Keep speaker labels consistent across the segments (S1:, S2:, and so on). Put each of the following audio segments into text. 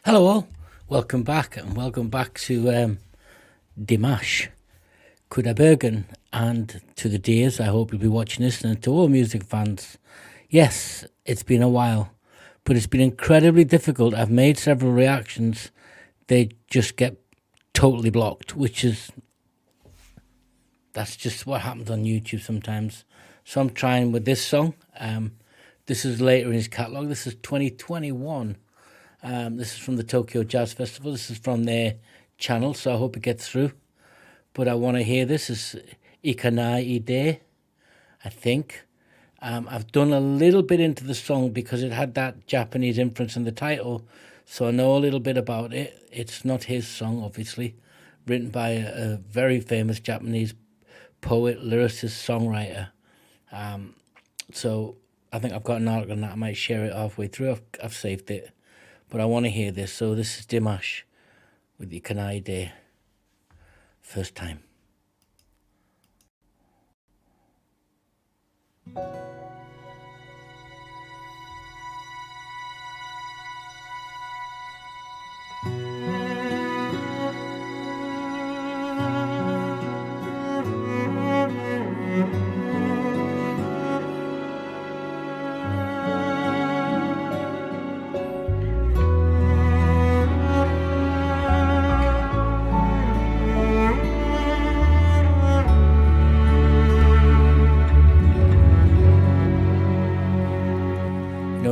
S1: Hello all, welcome back to Dimash, Kudabergen, and to the dears. I hope you'll be watching this, and to all music fans. Yes, it's been a while, but it's been incredibly difficult. I've made several reactions. They just get totally blocked, that's just what happens on YouTube sometimes. So I'm trying with this song. This is later in his catalogue. This is 2021. This is from the Tokyo Jazz Festival. This is from their channel, so I hope it gets through. But I want to hear this. It's IKANAIDE, I think. I've done a little bit into the song because it had that Japanese influence in the title, so I know a little bit about it. It's not his song, obviously. Written by a very famous Japanese poet, lyricist, songwriter. So I think I've got an article on that. I might share it halfway through. I've saved it. But I want to hear this. So this is Dimash with the İKANAIDE. First time.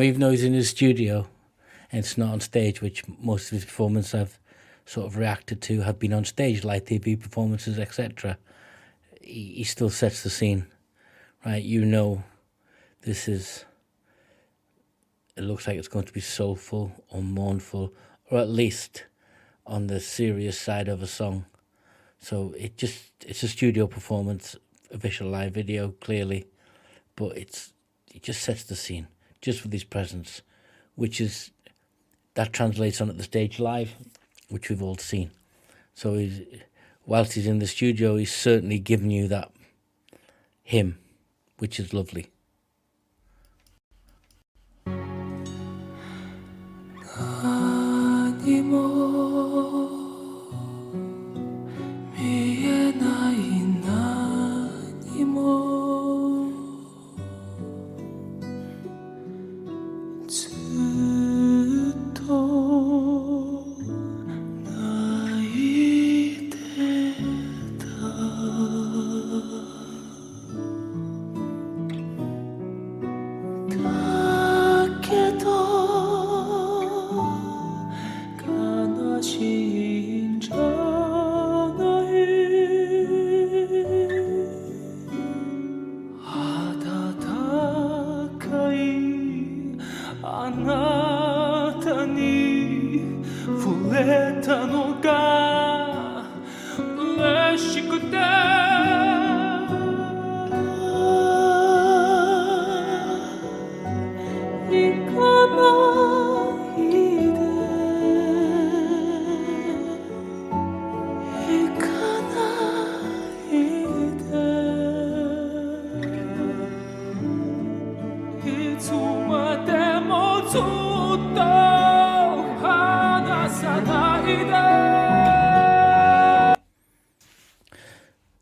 S1: Even though he's in his studio and it's not on stage, which most of his performances I've sort of reacted to have been on stage, like TV performances, etc., he still sets the scene, right? You know, it looks like it's going to be soulful or mournful, or at least on the serious side of a song. So it's a studio performance, official live video, clearly, but it just sets the scene. Just with his presence, that translates onto the stage live, which we've all seen. So whilst he's in the studio, he's certainly giving you that him, which is lovely.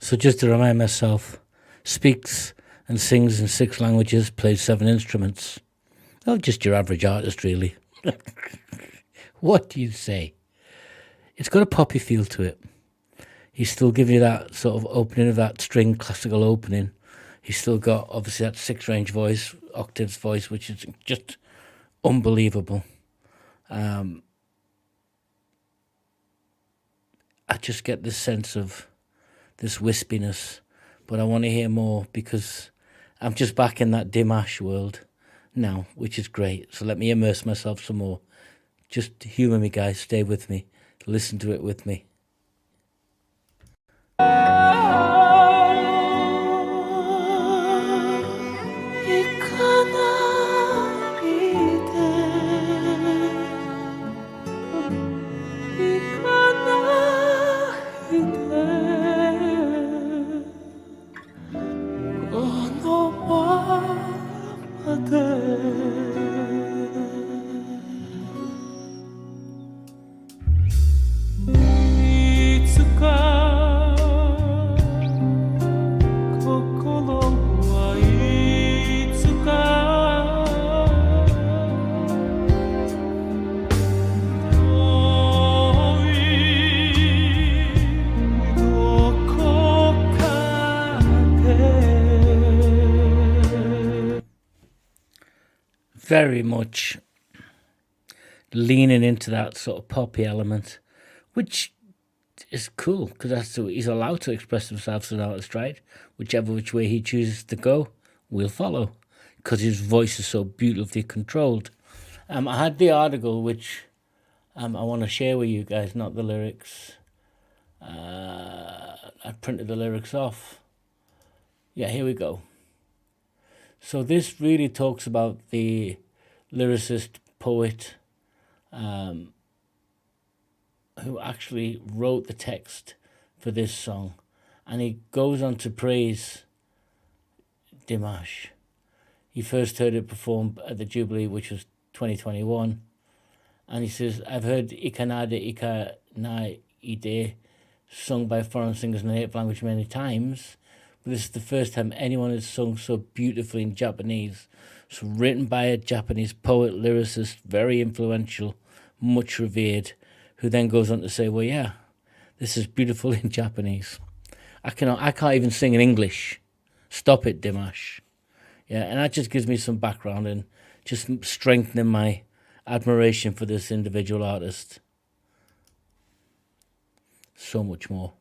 S1: So just to remind myself, speaks and sings in 6 languages, plays 7 instruments. Oh, just your average artist, really. What do you say? It's got a poppy feel to it. He's still giving you that sort of opening of that string classical opening. He's still got, obviously, that 6-range voice, octaves voice, which is just unbelievable. I just get this sense of this wispiness, but I want to hear more because I'm just back in that Dimash world now, which is great. So let me immerse myself some more. Just humour me, guys. Stay with me. Listen to it with me. very much leaning into that sort of poppy element, which is cool because he's allowed to express himself as an artist, right? Whichever which way he chooses to go, we'll follow because his voice is so beautifully controlled. I had the article which I want to share with you guys, not the lyrics. I printed the lyrics off. Yeah, here we go. So this really talks about the lyricist, poet, who actually wrote the text for this song. And he goes on to praise Dimash. He first heard it performed at the Jubilee, which was 2021. And he says, I've heard IKANAIDE sung by foreign singers in the native language many times, but this is the first time anyone has sung so beautifully in Japanese. So written by a Japanese poet, lyricist, very influential, much revered, who then goes on to say, well, yeah, this is beautiful in Japanese. I can't even sing in English. Stop it, Dimash. Yeah, and that just gives me some background and just strengthening my admiration for this individual artist. So much more.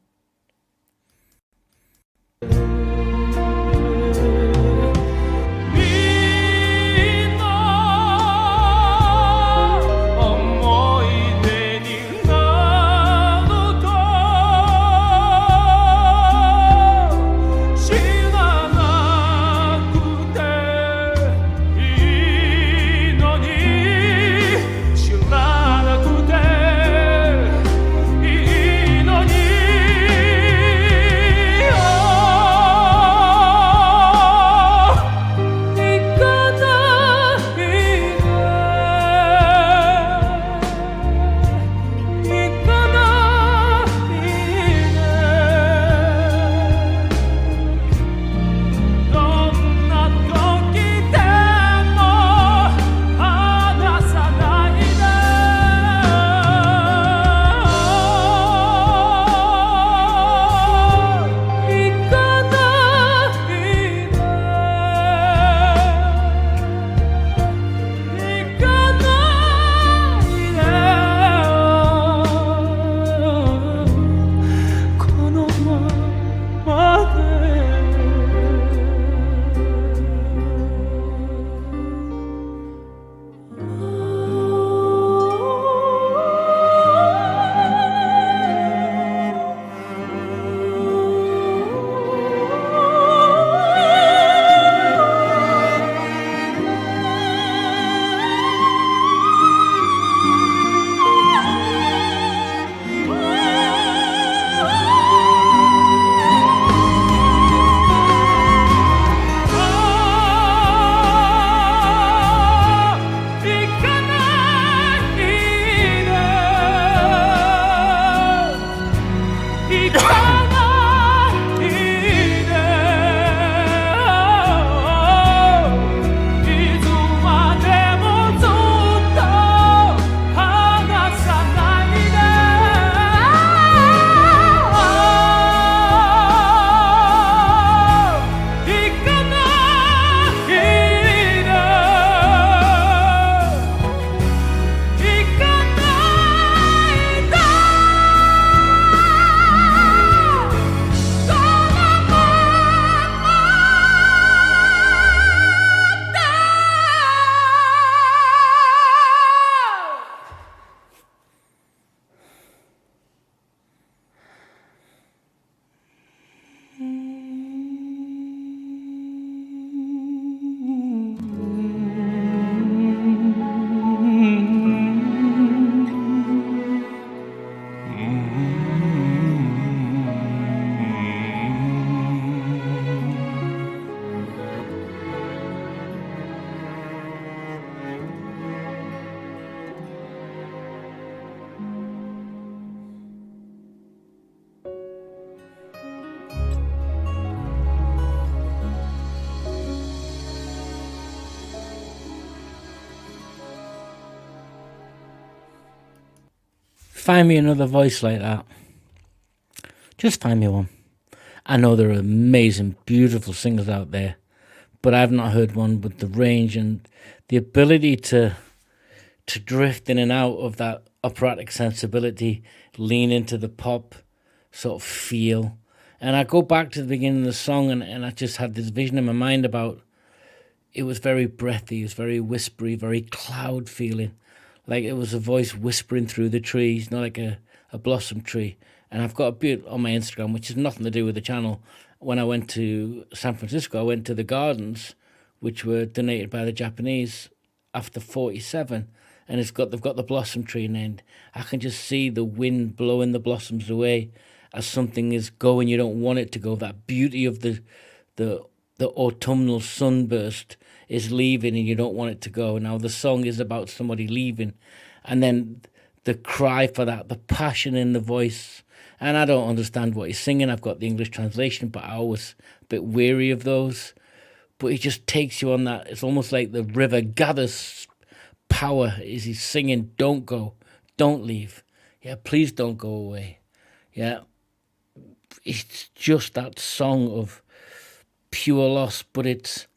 S1: Find me another voice like that. Just find me one. I know there are amazing, beautiful singers out there, but I've not heard one with the range and the ability to drift in and out of that operatic sensibility, lean into the pop sort of feel. And I go back to the beginning of the song and I just had this vision in my mind about, it was very breathy, it was very whispery, very cloud feeling. Like it was a voice whispering through the trees, not like a blossom tree. And I've got a bit on my Instagram, which has nothing to do with the channel. When I went to San Francisco, I went to the gardens, which were donated by the Japanese after 47. And they've got the blossom tree in the end. I can just see the wind blowing the blossoms away as something is going, you don't want it to go. That beauty of the autumnal sunburst is leaving and you don't want it to go. Now the song is about somebody leaving. And then the cry for that, the passion in the voice. And I don't understand what he's singing. I've got the English translation, but I was a bit weary of those. But he just takes you on that. It's almost like the river gathers power as he's singing, don't go, don't leave. Yeah, please don't go away. Yeah. It's just that song of pure loss, but it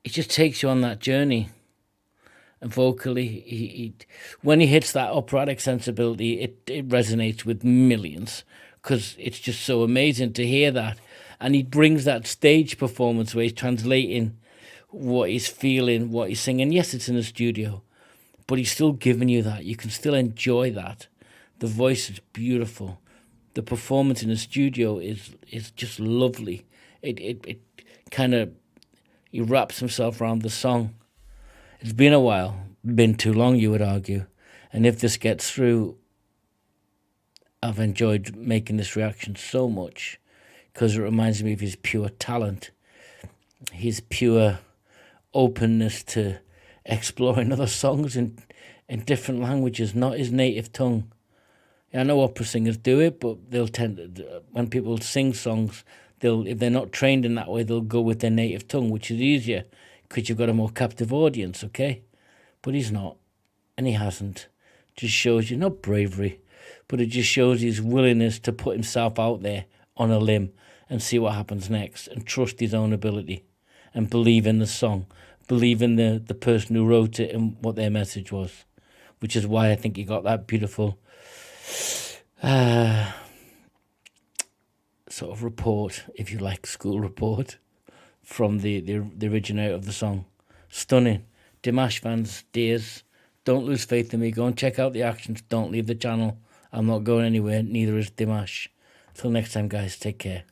S1: just takes you on that journey. And vocally, he when he hits that operatic sensibility, it resonates with millions because it's just so amazing to hear that. And he brings that stage performance where he's translating what he's feeling, what he's singing. Yes, it's in the studio, but he's still giving you that. You can still enjoy that. The voice is beautiful. The performance in the studio is just lovely. It kind of, he wraps himself around the song. It's been a while, been too long, you would argue. And if this gets through, I've enjoyed making this reaction so much because it reminds me of his pure talent, his pure openness to exploring other songs in different languages, not his native tongue. I know opera singers do it, but they'll tend to, when people sing songs, if they're not trained in that way, they'll go with their native tongue, which is easier because you've got a more captive audience, okay? But he's not, and he hasn't. Just shows you, not bravery, but it just shows his willingness to put himself out there on a limb and see what happens next and trust his own ability and believe in the song, believe in the person who wrote it and what their message was, which is why I think he got that beautiful sort of report, if you like, school report from the originator of the song. Stunning. Dimash fans, dears, don't lose faith in me. Go and check out the actions. Don't leave the channel. I'm not going anywhere. Neither is Dimash. Till next time, guys. Take care.